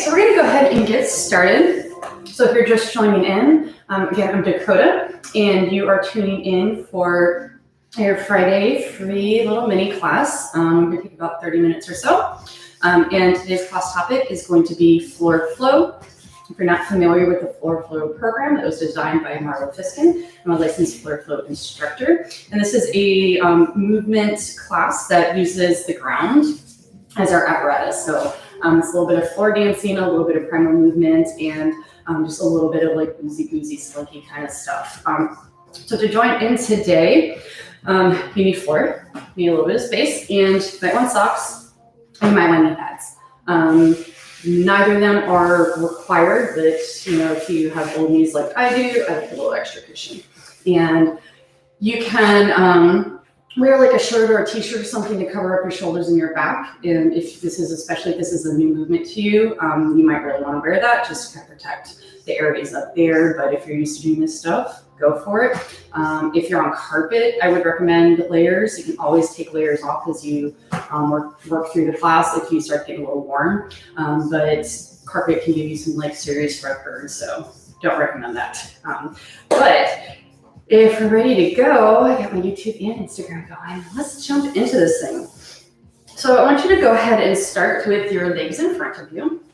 so we're gonna go ahead and get started. So if you're just joining in, again, I'm Dakota, and you are tuning in for your Friday free little mini class. We're gonna take about 30 minutes or so. And today's class topic is going to be floor flow. If you're not familiar with the floor flow program, that was designed by Marlo Fiskin. I'm a licensed floor flow instructor. And this is a movement class that uses the ground as our apparatus. So it's a little bit of floor dancing, a little bit of primal movement, and just a little bit of like oozy-goozy, slinky kind of stuff. So to join in today, you need floor, you need a little bit of space, and you might want socks, and you might want knee pads. Neither of them are required, but if you have old knees like I do, I like a little extra cushion. And you can wear like a shirt or a t-shirt or something to cover up your shoulders and your back. And especially if this is a new movement to you, you might really want to wear that just to kind of protect the areas up there. But if you're used to doing this stuff, go for it. If you're on carpet, I would recommend layers. You can always take layers off as you work through the class if you start getting a little warm. But carpet can give you some like serious throat burns, so don't recommend that. But if we're ready to go, I got my YouTube and Instagram going. Let's jump into this thing. So I want you to go ahead and start with your legs in front of you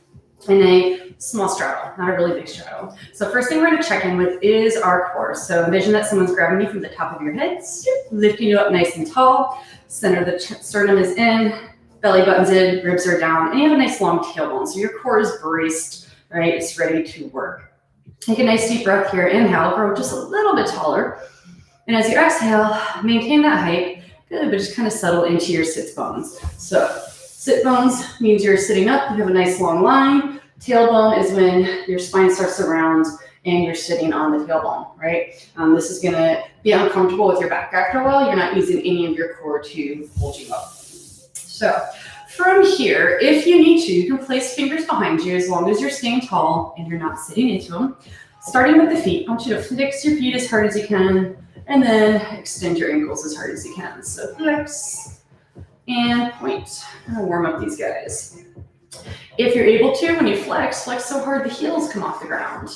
in a small straddle, not a really big straddle. So first thing we're going to check in with is our core. So envision that someone's grabbing you from the top of your head, lifting you up nice and tall. Center of the sternum is in, belly button's in, ribs are down, and you have a nice long tailbone. So your core is braced, right? It's ready to work. Take a nice deep breath here. Inhale, grow just a little bit taller. And as you exhale, maintain that height. Good, but just kind of settle into your sit bones. So sit bones means you're sitting up. You have a nice long line. Tailbone is when your spine starts to round and you're sitting on the tailbone, right? This is gonna be uncomfortable with your back after a while. You're not using any of your core to hold you up. So from here, if you need to, you can place fingers behind you as long as you're staying tall and you're not sitting into them. Starting with the feet, I want you to flex your feet as hard as you can and then extend your ankles as hard as you can. So flex and point. I'm gonna warm up these guys. If you're able to, when you flex so hard the heels come off the ground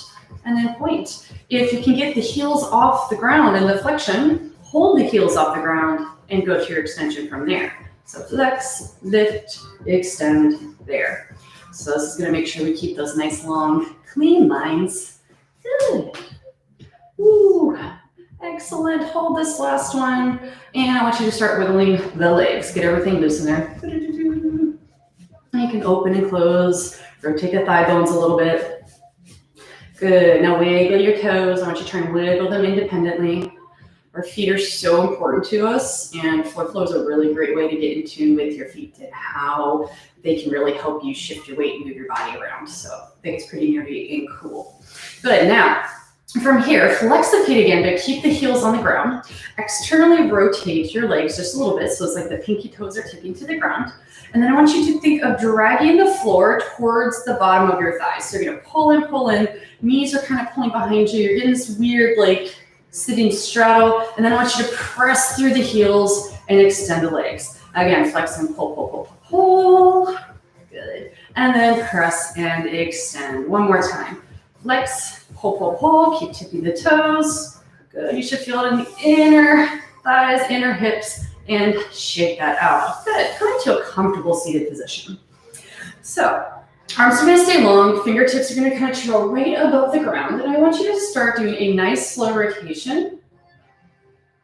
and then point. If you can get the heels off the ground in the flexion, hold the heels off the ground and go to your extension from there. So flex, lift, extend, there. So this is gonna make sure we keep those nice long, clean lines. Good. Ooh, excellent. Hold this last one. And I want you to start wiggling the legs. Get everything loose in there. You can open and close, rotate the thigh bones a little bit. Good. Now wiggle your toes. I want you to try and wiggle them independently. Our feet are so important to us, and floor flow is a really great way to get in tune with your feet and how they can really help you shift your weight and move your body around. So I think it's pretty nerdy and cool. Good. Now, from here, flex the feet again, but keep the heels on the ground. Externally rotate your legs just a little bit, so it's like the pinky toes are tipping to the ground. And then I want you to think of dragging the floor towards the bottom of your thighs. So you're gonna pull in, knees are kind of pulling behind you. You're getting this weird like sitting straddle, and then I want you to press through the heels and extend the legs. Again, flex and pull. Good. And then press and extend. One more time. Flex, pull, keep tipping the toes. Good. You should feel it in the inner thighs, inner hips, and shake that out. Good. Come into a comfortable seated position. So arms are going to stay long, fingertips are going to kind of chill right above the ground, and I want you to start doing a nice slow rotation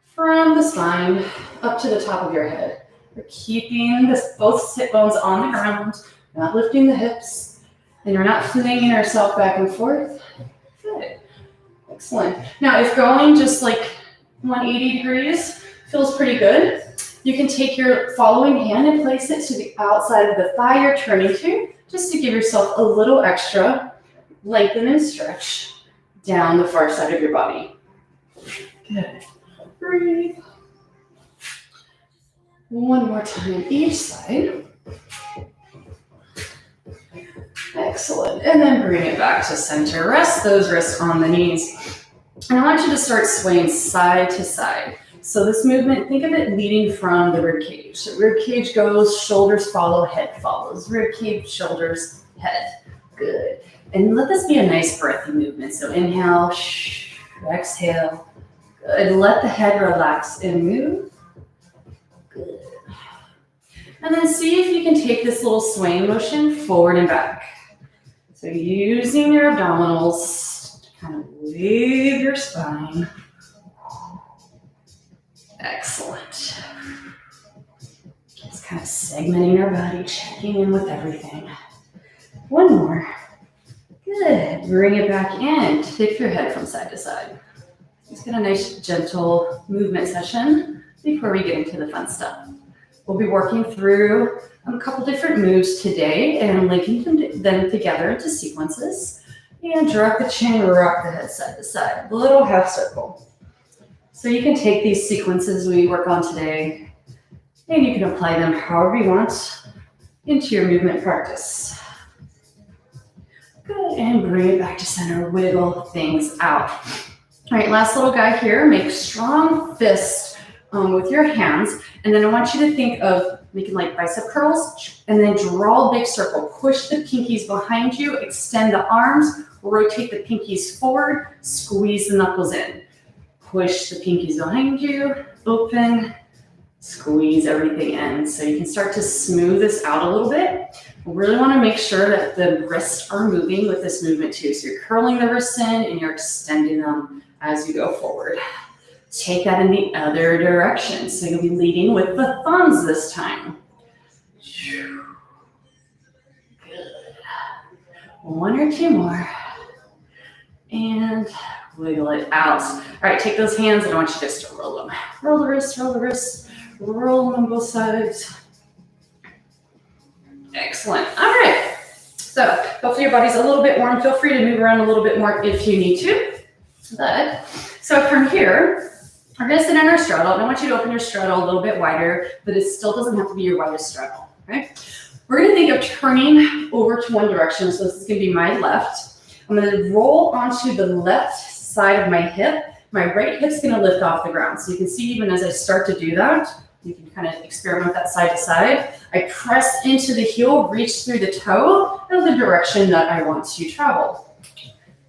from the spine up to the top of your head. You're keeping both sit bones on the ground, not lifting the hips, and you're not flinging yourself back and forth. Good. Excellent. Now, if going just like 180 degrees feels pretty good, you can take your following hand and place it to the outside of the thigh you're turning to, just to give yourself a little extra lengthen and stretch down the far side of your body. Good. Breathe. One more time each side. Excellent. And then bring it back to center. Rest those wrists on the knees. And I want you to start swaying side to side. So this movement, think of it leading from the rib cage. So rib cage goes, shoulders follow, head follows. Rib cage, shoulders, head. Good. And let this be a nice breathy movement. So inhale, exhale. Good. Let the head relax and move. Good. And then see if you can take this little swaying motion forward and back. So using your abdominals to kind of wave your spine. Excellent. Just kind of segmenting our body, checking in with everything. One more. Good. Bring it back in. Tip your head from side to side. Let's get a nice gentle movement session before we get into the fun stuff. We'll be working through a couple different moves today and linking them together into sequences. And drop the chin, rock the head side to side. Little half circle. So you can take these sequences we work on today and you can apply them however you want into your movement practice. Good, and bring it back to center, wiggle things out. All right, last little guy here, make strong fists with your hands, and then I want you to think of making like bicep curls, and then draw a big circle. Push the pinkies behind you, extend the arms, rotate the pinkies forward, squeeze the knuckles in. Push the pinkies behind you, open, squeeze everything in. So you can start to smooth this out a little bit. We really want to make sure that the wrists are moving with this movement too. So you're curling the wrists in and you're extending them as you go forward. Take that in the other direction. So you'll be leading with the thumbs this time. Good. One or two more. And wiggle it out. All right, take those hands and I want you just to roll them. Roll the wrists, roll the wrists, roll them on both sides. Excellent. All right. So hopefully your body's a little bit warm. Feel free to move around a little bit more if you need to. Good. So from here, we're going to sit on our straddle. And I want you to open your straddle a little bit wider, but it still doesn't have to be your widest straddle. Okay. We're going to think of turning over to one direction. So this is going to be my left. I'm going to roll onto the left side of my hip. My right hip's going to lift off the ground. So you can see even as I start to do that, you can kind of experiment with that side to side. I press into the heel, reach through the toe of the direction that I want to travel.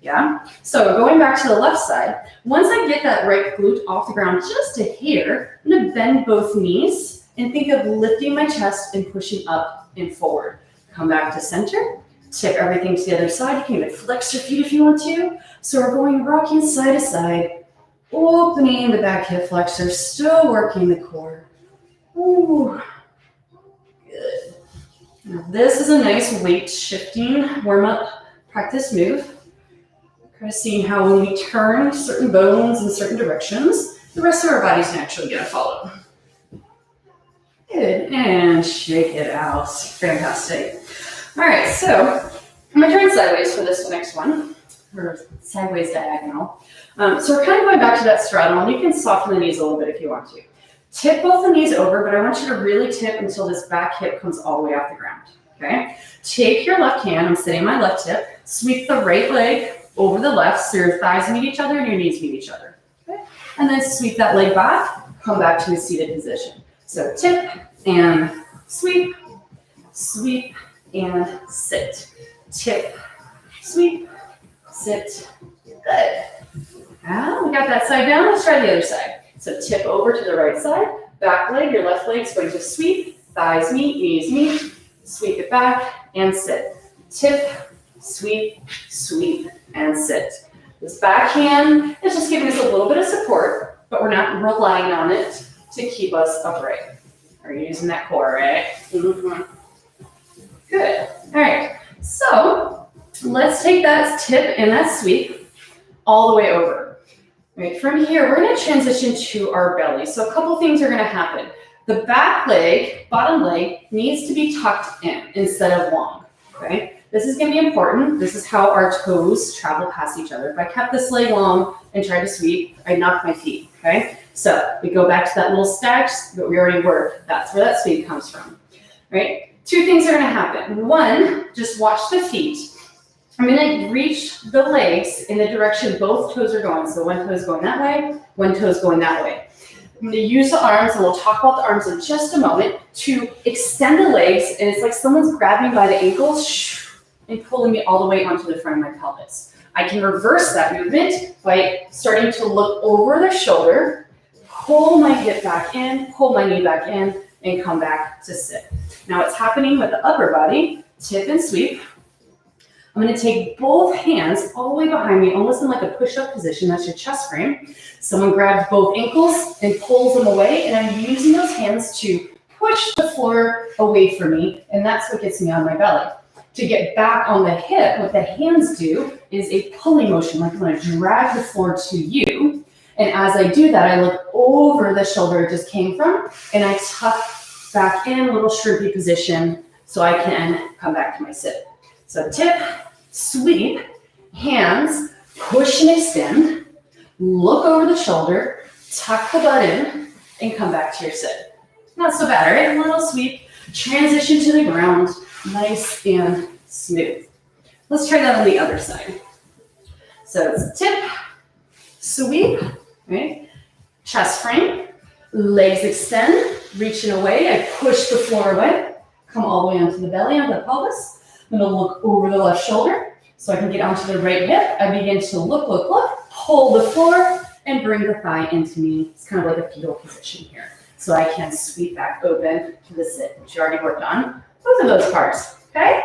Yeah? So going back to the left side, once I get that right glute off the ground just a hair, I'm going to bend both knees and think of lifting my chest and pushing up and forward. Come back to center. Tip everything to the other side. You can even flex your feet if you want to. So we're going rocking side to side, opening the back hip flexor, still working the core. Ooh, good. Now this is a nice weight shifting warm-up practice move. Kind of seeing how when we turn certain bones in certain directions, the rest of our body's naturally going to follow. Good, and shake it out. Fantastic. All right, so I'm going to turn sideways for this next one, or sideways diagonal. So we're kind of going back to that straddle, and you can soften the knees a little bit if you want to. Tip both the knees over, but I want you to really tip until this back hip comes all the way off the ground, okay? Take your left hand, I'm sitting my left hip, sweep the right leg over the left, so your thighs meet each other and your knees meet each other, okay? And then sweep that leg back, come back to a seated position. So tip and sweep, sweep, and sit. Tip, sweep, sit. Good. Now we got that side down. Let's try the other side. So tip over to the right side. Back leg, your left leg is going to sweep. Thighs meet, knees meet. Sweep it back and sit. Tip, sweep, sweep, and sit. This back hand is just giving us a little bit of support, but we're not relying on it to keep us upright. Are you using that core, right? Mm-hmm. Good. All right. So let's take that tip and that sweep all the way over. All right. From here, we're going to transition to our belly. So a couple things are going to happen. The back leg, bottom leg, needs to be tucked in instead of long. Okay. This is going to be important. This is how our toes travel past each other. If I kept this leg long and tried to sweep, I'd knock my feet. Okay. So we go back to that little stack that we already worked. That's where that sweep comes from. Right. Two things are going to happen. One, just watch the feet. I'm going to reach the legs in the direction both toes are going. So one toe is going that way, one toe is going that way. I'm going to use the arms, and we'll talk about the arms in just a moment, to extend the legs. And it's like someone's grabbing by the ankles and pulling me all the way onto the front of my pelvis. I can reverse that movement by starting to look over the shoulder, pull my hip back in, pull my knee back in, and come back to sit. Now what's happening with the upper body, tip and sweep. I'm going to take both hands all the way behind me, almost in like a push-up position. That's your chest frame. Someone grabs both ankles and pulls them away, and I'm using those hands to push the floor away from me, and that's what gets me on my belly. To get back on the hip, what the hands do is a pulling motion, like I'm going to drag the floor to you. And as I do that, I look over the shoulder it just came from, and I tuck back in a little shrimpy position so I can come back to my sit. So tip, sweep, hands, push and extend, look over the shoulder, tuck the butt in, and come back to your sit. Not so bad, right? A little sweep, transition to the ground, nice and smooth. Let's try that on the other side. So it's tip, sweep, right? Chest frame, legs extend, reaching away. I push the floor away, come all the way onto the belly, onto the pelvis. I'm going to look over the left shoulder so I can get onto the right hip. I begin to look, pull the floor, and bring the thigh into me. It's kind of like a fetal position here. So I can sweep back open to the sit, which you already worked on. Both of those parts, okay?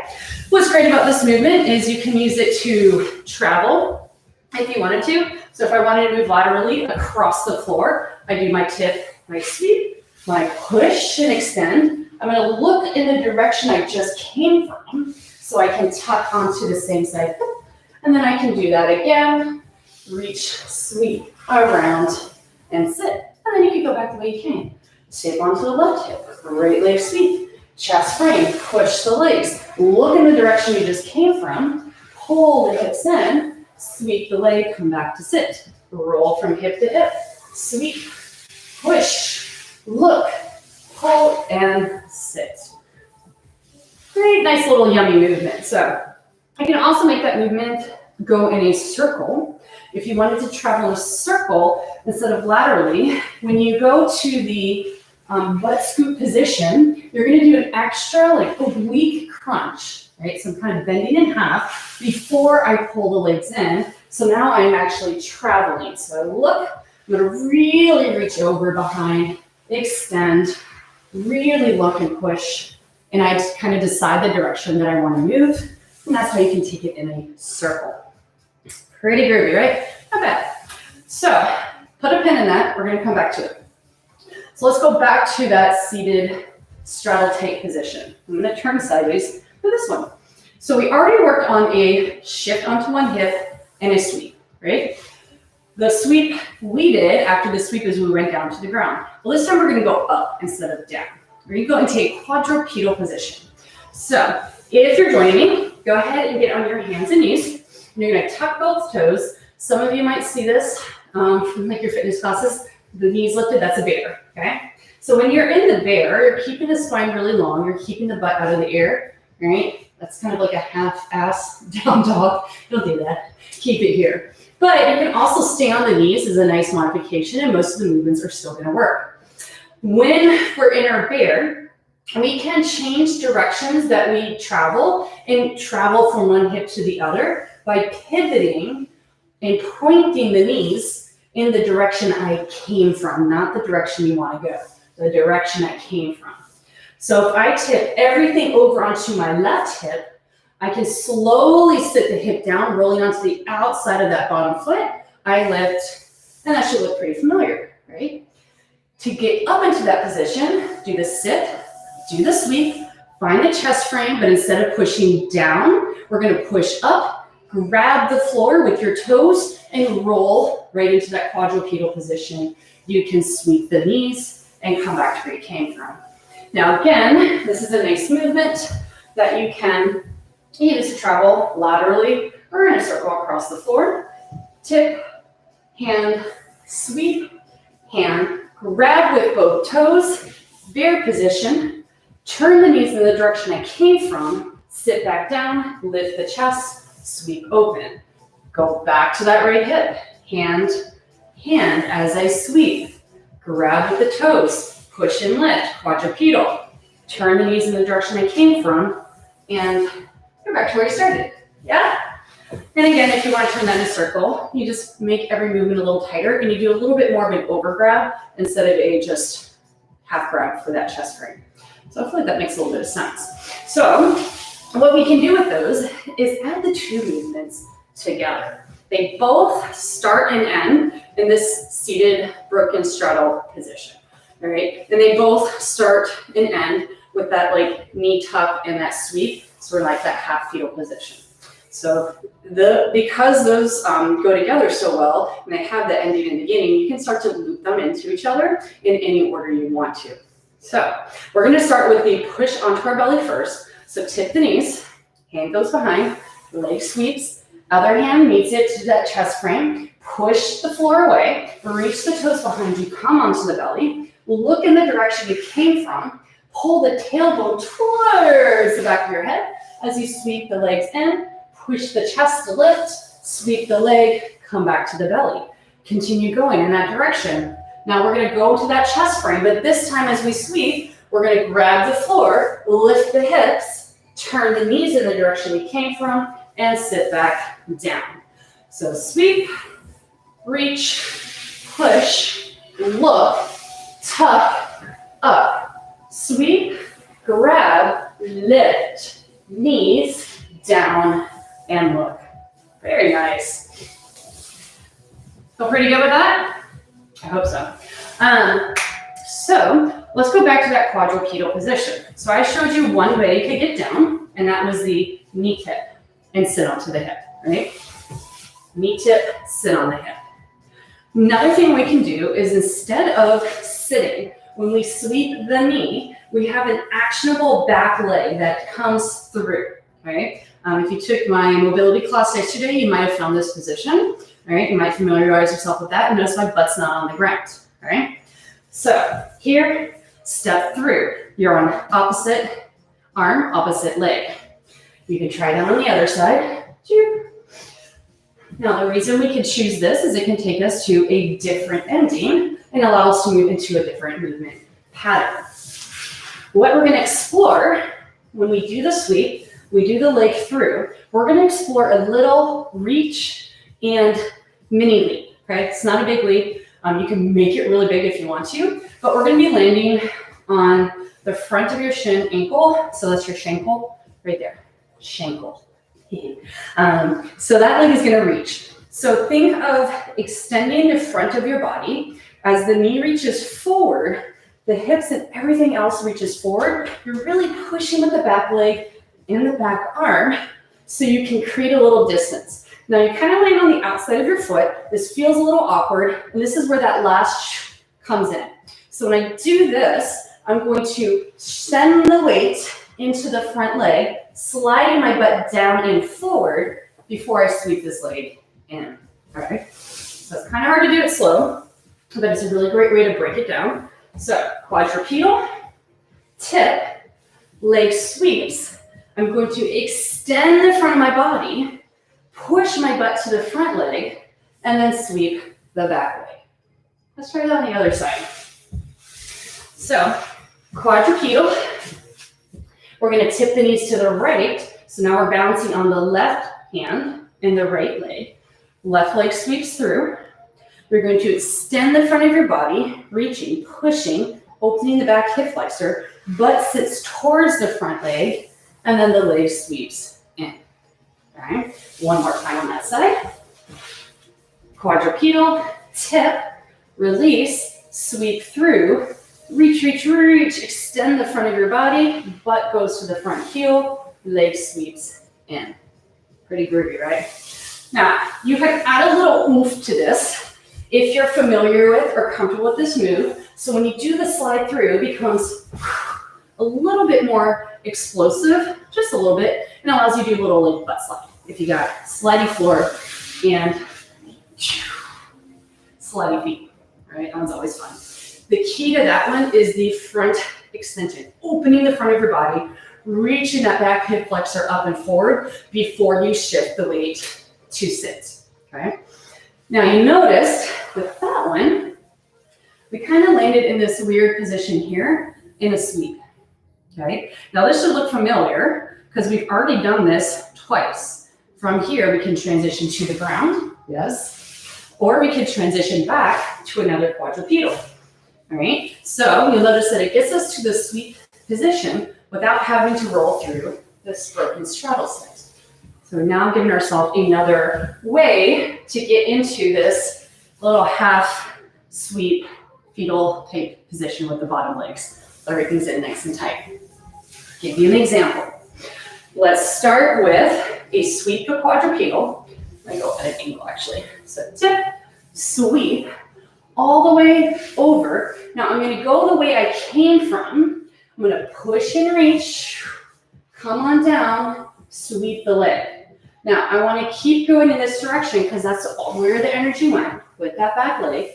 What's great about this movement is you can use it to travel if you wanted to. So if I wanted to move laterally across the floor, I do my tip, my sweep, my push and extend. I'm going to look in the direction I just came from so I can tuck onto the same side. And then I can do that again, reach, sweep, around, and sit. And then you can go back the way you came. Tip onto the left hip, right leg sweep, chest frame, push the legs, look in the direction you just came from, pull the hips in, sweep the leg, come back to sit. Roll from hip to hip, sweep, push, look, pull, and sit. Great, nice little yummy movement. So I can also make that movement go in a circle. If you wanted to travel in a circle instead of laterally, when you go to the butt scoop position, you're going to do an extra like oblique crunch, right? So I'm kind of bending in half before I pull the legs in. So now I'm actually traveling. So I look, I'm going to really reach over behind, extend, really look and push, and I kind of decide the direction that I want to move, and that's how you can take it in a circle. Pretty groovy, right? Not bad. So put a pin in that. We're going to come back to it. So let's go back to that seated straddle tight position. I'm going to turn sideways for this one. So we already worked on a shift onto one hip and a sweep, right? The sweep we did after the sweep is we went down to the ground. Well, this time we're going to go up instead of down. We're going to go into a quadrupedal position. So if you're joining me, go ahead and get on your hands and knees. And you're going to tuck both toes. Some of you might see this from like your fitness classes. The knees lifted, that's a bear, okay? So when you're in the bear, you're keeping the spine really long. You're keeping the butt out of the air, right? That's kind of like a half-ass down dog. Don't do that. Keep it here. But you can also stay on the knees as a nice modification, and most of the movements are still going to work. When we're in our bear, we can change directions that we travel and travel from one hip to the other by pivoting and pointing the knees in the direction I came from, not the direction you want to go, the direction I came from. So if I tip everything over onto my left hip, I can slowly sit the hip down, rolling onto the outside of that bottom foot. I lift, and that should look pretty familiar, right? To get up into that position, do the sit, do the sweep, find the chest frame, but instead of pushing down, we're going to push up, grab the floor with your toes, and roll right into that quadrupedal position. You can sweep the knees and come back to where you came from. Now again, this is a nice movement that you can use to travel laterally or in a circle across the floor. Tip, hand, sweep, hand, grab with both toes, bear position, turn the knees in the direction I came from, sit back down, lift the chest, sweep open. Go back to that right hip, hand, hand as I sweep. Grab with the toes, push and lift, quadrupedal. Turn the knees in the direction I came from, and Go back to where you started. Yeah? And again, if you want to turn that in a circle, you just make every movement a little tighter and you do a little bit more of an over grab instead of a just half grab for that chest frame. So I feel like that makes a little bit of sense. So what we can do with those is add the two movements together. They both start and end in this seated broken straddle position. All right, and they both start and end with that like knee tuck and that sweep, sort of like that half fetal position. So because those go together so well, and they have the ending and beginning, you can start to loop them into each other in any order you want to. So we're going to start with the push onto our belly first. So tip the knees, hand goes behind, leg sweeps, other hand meets it to that chest frame, push the floor away, reach the toes behind you, come onto the belly, look in the direction you came from, pull the tailbone towards the back of your head as you sweep the legs in, push the chest to lift, sweep the leg, come back to the belly. Continue going in that direction. Now we're going to go to that chest frame, but this time as we sweep, we're going to grab the floor, lift the hips, turn the knees in the direction we came from, and sit back down. So sweep, reach, push, look, tuck, up, sweep, grab, lift, knees, down, and look. Very nice. Feel pretty good with that? I hope so. So let's go back to that quadrupedal position. So I showed you one way you could get down, and that was the knee tip and sit onto the hip, right? Knee tip, sit on the hip. Another thing we can do is instead of sitting, when we sweep the knee, we have an actionable back leg that comes through, right? If you took my mobility class yesterday, you might have found this position, right? You might familiarize yourself with that and notice my butt's not on the ground, right? So here, step through. You're on opposite arm, opposite leg. You can try that on the other side. Now, the reason we can choose this is it can take us to a different ending and allow us to move into a different movement pattern. What we're going to explore when we do the sweep, we do the leg through, we're going to explore a little reach and mini leap, okay? It's not a big leap. You can make it really big if you want to, but we're going to be landing on the front of your shin ankle. So that's your shankle right there. Shankle. So that leg is going to reach. So think of extending the front of your body as the knee reaches forward, the hips and everything else reaches forward. You're really pushing with the back leg and the back arm so you can create a little distance. Now you kind of land on the outside of your foot. This feels a little awkward, and this is where that last comes in. So when I do this, I'm going to send the weight into the front leg, sliding my butt down and forward before I sweep this leg in. All right. So it's kind of hard to do it slow, but it's a really great way to break it down. So quadrupedal, tip, leg sweeps. I'm going to extend the front of my body, push my butt to the front leg, and then sweep the back leg. Let's try it on the other side. So quadrupedal. We're going to tip the knees to the right. So now we're balancing on the left hand and the right leg. Left leg sweeps through. You're going to extend the front of your body, reaching, pushing, opening the back hip flexor. Butt sits towards the front leg, and then the leg sweeps in. All right. One more time on that side. Quadrupedal, tip, release, sweep through. Reach, reach, reach, extend the front of your body, butt goes to the front heel, leg sweeps in. Pretty groovy, right? Now, you can add a little oomph to this if you're familiar with or comfortable with this move. So when you do the slide through, it becomes a little bit more explosive, just a little bit, and allows you to do a little like butt slide. If you got slidey floor and slidey feet, right? That one's always fun. The key to that one is the front extension, opening the front of your body, reaching that back hip flexor up and forward before you shift the weight to sit, okay? Now you noticed with that one, we kind of landed in this weird position here in a sweep, okay? Now this should look familiar because we've already done this twice. From here, we can transition to the ground, yes, or we could transition back to another quadrupedal, all right? So you'll notice that it gets us to the sweep position without having to roll through this broken straddle stick. So now giving ourselves another way to get into this little half sweep fetal type position with the bottom legs. So everything's in nice and tight. Give you an example. Let's start with a sweep to quadrupedal. I'm gonna go at an angle actually. So tip, sweep, all the way over. Now I'm gonna go the way I came from. I'm gonna push and reach, come on down, sweep the leg. Now I wanna keep going in this direction because that's where the energy went with that back leg.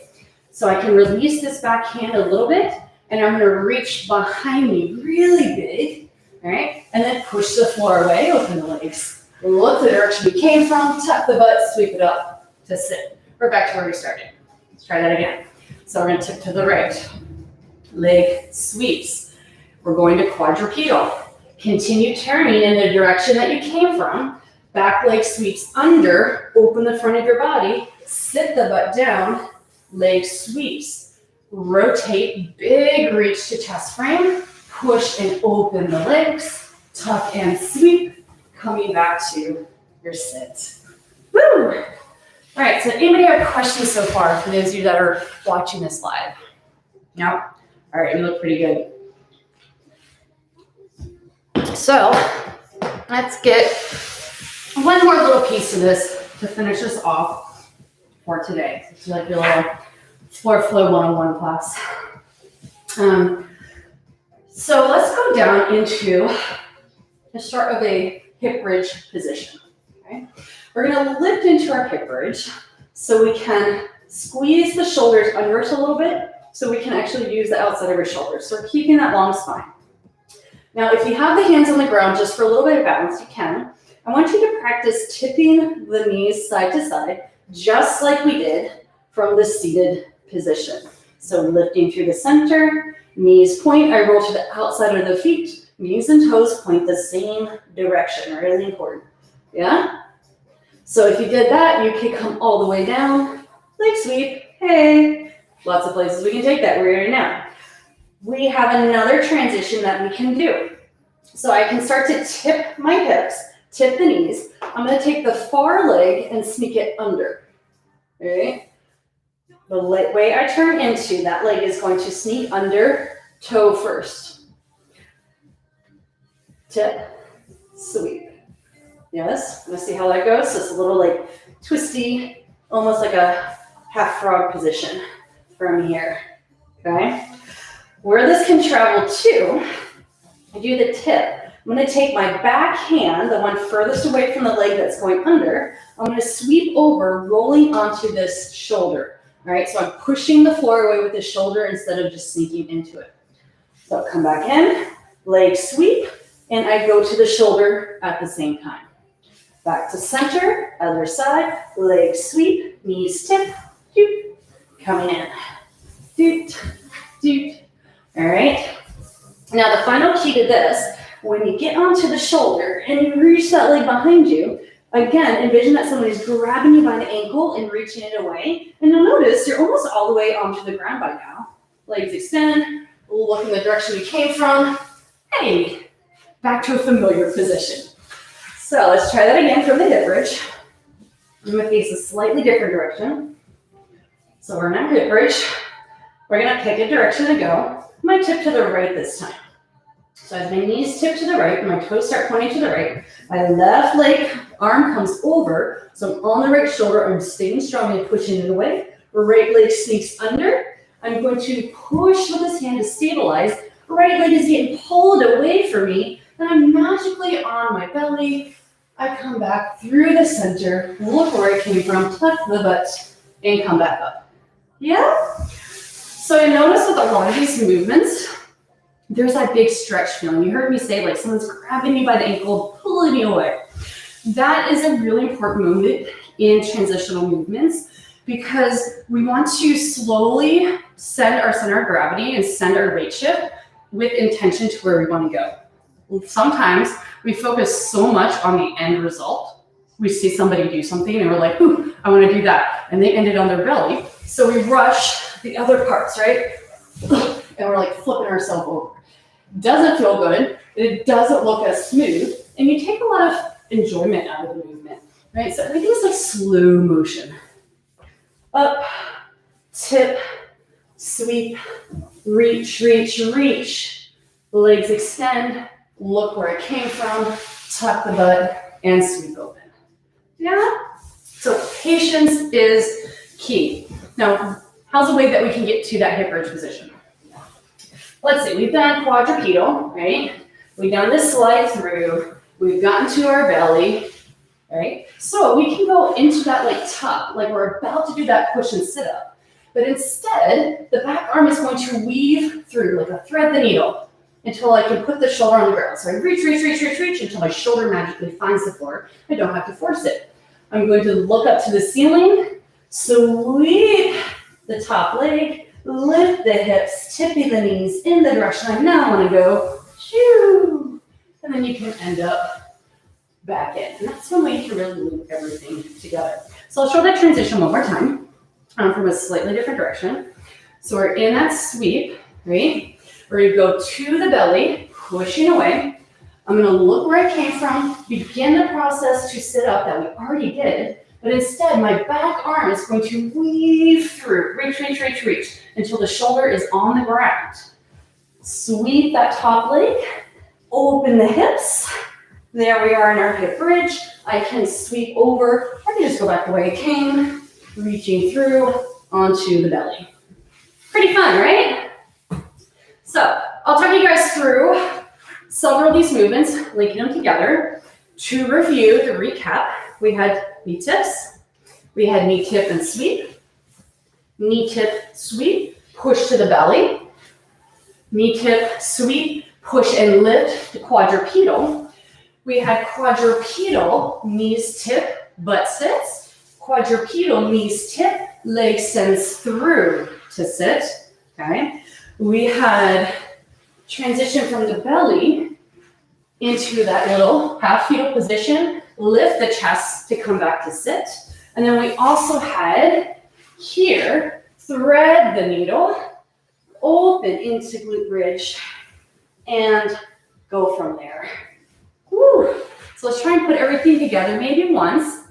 So I can release this back hand a little bit and I'm gonna reach behind me really big, all right? And then push the floor away, open the legs. Look the direction we came from, tuck the butt, sweep it up to sit. We're back to where we started. Let's try that again. So we're gonna tip to the right. Leg sweeps. We're going to quadrupedal. Continue turning in the direction that you came from. Back leg sweeps under, open the front of your body, sit the butt down, leg sweeps. Rotate, big reach to chest frame, push and open the legs, tuck and sweep, coming back to your sit. Woo! All right, so anybody have questions so far for those of you that are watching this live? No? All right, you look pretty good. So let's get one more little piece of this to finish us off for today. It's like your little floor flow 101 class. So let's go down into the start of a hip bridge position. Okay? We're going to lift into our hip bridge so we can squeeze the shoulders under us a little bit so we can actually use the outside of your shoulders. So we're keeping that long spine. Now, if you have the hands on the ground just for a little bit of balance, you can. I want you to practice tipping the knees side to side, just like we did from the seated position. So lifting through the center, knees point, I roll to the outside of the feet, knees and toes point the same direction, really important. Yeah? So if you did that, you could come all the way down, leg sweep, hey. Lots of places we can take that, we're here now. We have another transition that we can do. So I can start to tip my hips, tip the knees. I'm gonna take the far leg and sneak it under, okay? The way I turn into, that leg is going to sneak under, toe first. Tip, sweep. Yes, let's see how that goes. So it's a little like twisty, almost like a half frog position from here, okay? Where this can travel to, I do the tip. I'm gonna take my back hand, the one furthest away from the leg that's going under, I'm gonna sweep over, rolling onto this shoulder. All right, so I'm pushing the floor away with the shoulder instead of just sinking into it. So come back in, leg sweep, and I go to the shoulder at the same time. Back to center, other side, leg sweep, knees tip, doot, coming in, doot, doot. All right, now the final key to this, when you get onto the shoulder and you reach that leg behind you, again, envision that somebody's grabbing you by the ankle and reaching it away. And you'll notice you're almost all the way onto the ground by now. Legs extend, look in the direction we came from. Hey, back to a familiar position. So let's try that again from the hip bridge. I'm gonna face a slightly different direction. So we're in our hip bridge. We're gonna pick a direction to go. I'm gonna tip to the right this time. So as my knees tip to the right, my toes start pointing to the right, my left leg arm comes over, so I'm on the right shoulder, I'm staying strong and pushing it away. Right leg sneaks under. I'm going to push with this hand to stabilize. Right leg is getting pulled away from me, and I'm magically on my belly. I come back through the center, look where I came from, tuck the butt, and come back up. Yeah? So you notice with a lot of these movements, there's that big stretch feeling. You heard me say like someone's grabbing me by the ankle, pulling me away. That is a really important movement in transitional movements because we want to slowly send our center of gravity and send our weight shift with intention to where we want to go. Sometimes we focus so much on the end result. We see somebody do something and we're like, ooh, I want to do that. And they ended on their belly. So we rush the other parts, right? And we're like flipping ourselves over. Doesn't feel good. It doesn't look as smooth. And you take a lot of enjoyment out of the movement, right? So everything's like slow motion. Up, tip, sweep, reach, reach, reach. Legs extend, look where it came from, tuck the butt, and sweep open. Yeah? So patience is key. Now, how's a way that we can get to that hip bridge position? Let's see, we've done quadrupedal, right? We've done this slide through, we've gotten to our belly, right? So we can go into that like tuck, like we're about to do that push and sit up. But instead, the back arm is going to weave through like a thread the needle until I can put the shoulder on the ground. So I reach, reach, reach, reach, reach until my shoulder magically finds the floor. I don't have to force it. I'm going to look up to the ceiling, sweep the top leg, lift the hips, tipping the knees in the direction I now want to go. Shoo! And then you can end up back in. And that's one way you can really loop everything together. So I'll show that transition one more time from a slightly different direction. So we're in that sweep, right? We're going to go to the belly, pushing away. I'm going to look where I came from, begin the process to sit up that we already did, but instead my back arm is going to weave through, reach, reach, reach, reach, until the shoulder is on the ground. Sweep that top leg, open the hips. There we are in our hip bridge. I can sweep over, I can just go back the way I came, reaching through onto the belly. Pretty fun, right? So I'll talk you guys through several of these movements, linking them together. To review, to recap, we had knee tips, we had knee tip and sweep, knee tip, sweep, push to the belly, knee tip, sweep, push and lift to quadrupedal. We had quadrupedal, knees tip, butt sits, quadrupedal, knees tip, leg sends through to sit, okay? We had transition from the belly into that little half fetal position, lift the chest to come back to sit. And then we also had here, thread the needle, open into glute bridge, and go from there. Woo. So let's try and put everything together maybe once.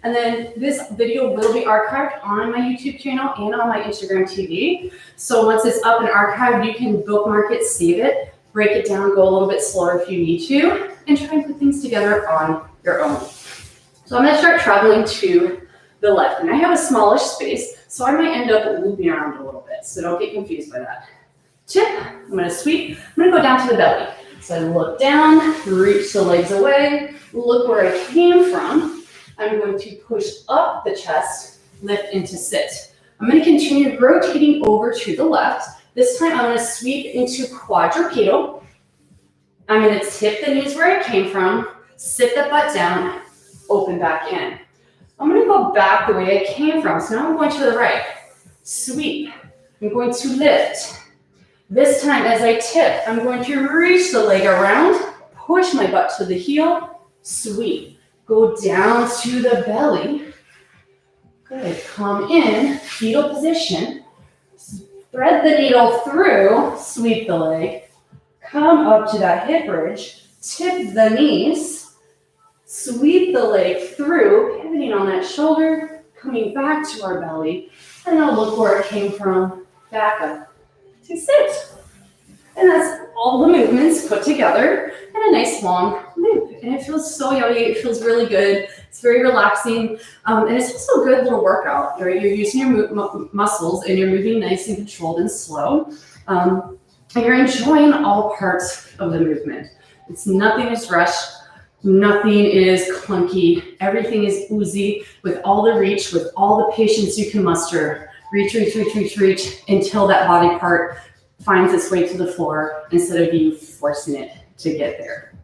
And then this video will be archived on my YouTube channel and on my Instagram TV. So once it's up and archived, you can bookmark it, save it, break it down, go a little bit slower if you need to, and try and put things together on your own. So I'm gonna start traveling to the left. And I have a smallish space, so I might end up looping around a little bit. So don't get confused by that. Tip, I'm gonna sweep, I'm gonna go down to the belly. So I look down, reach the legs away, look where I came from. I'm going to push up the chest, lift into sit. I'm going to continue rotating over to the left. This time I'm going to sweep into quadrupedal. I'm going to tip the knees where I came from, sit the butt down, open back in. I'm going to go back the way I came from. So now I'm going to the right. Sweep. I'm going to lift. This time as I tip, I'm going to reach the leg around, push my butt to the heel, sweep. Go down to the belly. Good. Come in, fetal position. Thread the needle through, sweep the leg. Come up to that hip bridge. Tip the knees. Sweep the leg through, pivoting on that shoulder, coming back to our belly. And now look where it came from. Back up to sit. And that's all the movements put together in a nice long loop. And it feels so yummy. It feels really good. It's very relaxing. And it's also a good little workout, right? You're using your muscles and you're moving nice and controlled and slow. And you're enjoying all parts of the movement. It's nothing is rushed. Nothing is clunky. Everything is oozy with all the reach, with all the patience you can muster. Reach, reach, reach, reach, reach until that body part finds its way to the floor instead of you forcing it to get there.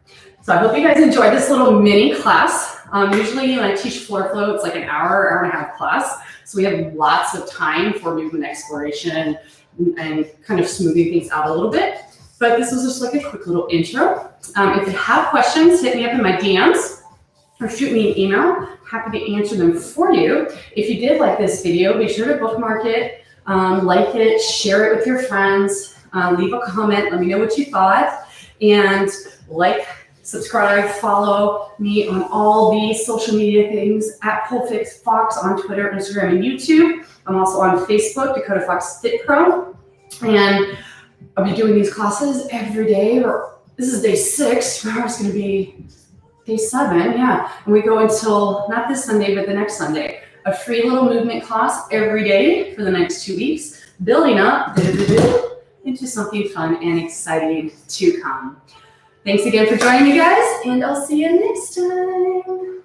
So I hope you guys enjoyed this little mini class. Usually when I teach floor flow, it's like an hour and a half class. So we have lots of time for movement exploration and kind of smoothing things out a little bit. But this was just like a quick little intro. If you have questions, hit me up in my DMs or shoot me an email. Happy to answer them for you. If you did like this video, be sure to bookmark it, like it, share it with your friends, leave a comment, let me know what you thought, and like, subscribe, follow me on all the social media things at PoleFix Fox on Twitter, Instagram, and YouTube. I'm also on Facebook, Dakota Fox Fit Pro, and I'll be doing these classes every day. This is day 6. Tomorrow's going to be day 7, yeah. And we go until, not this Sunday, but the next Sunday. A free little movement class every day for the next 2 weeks, building up into something fun and exciting to come. Thanks again for joining me, guys, and I'll see you next time.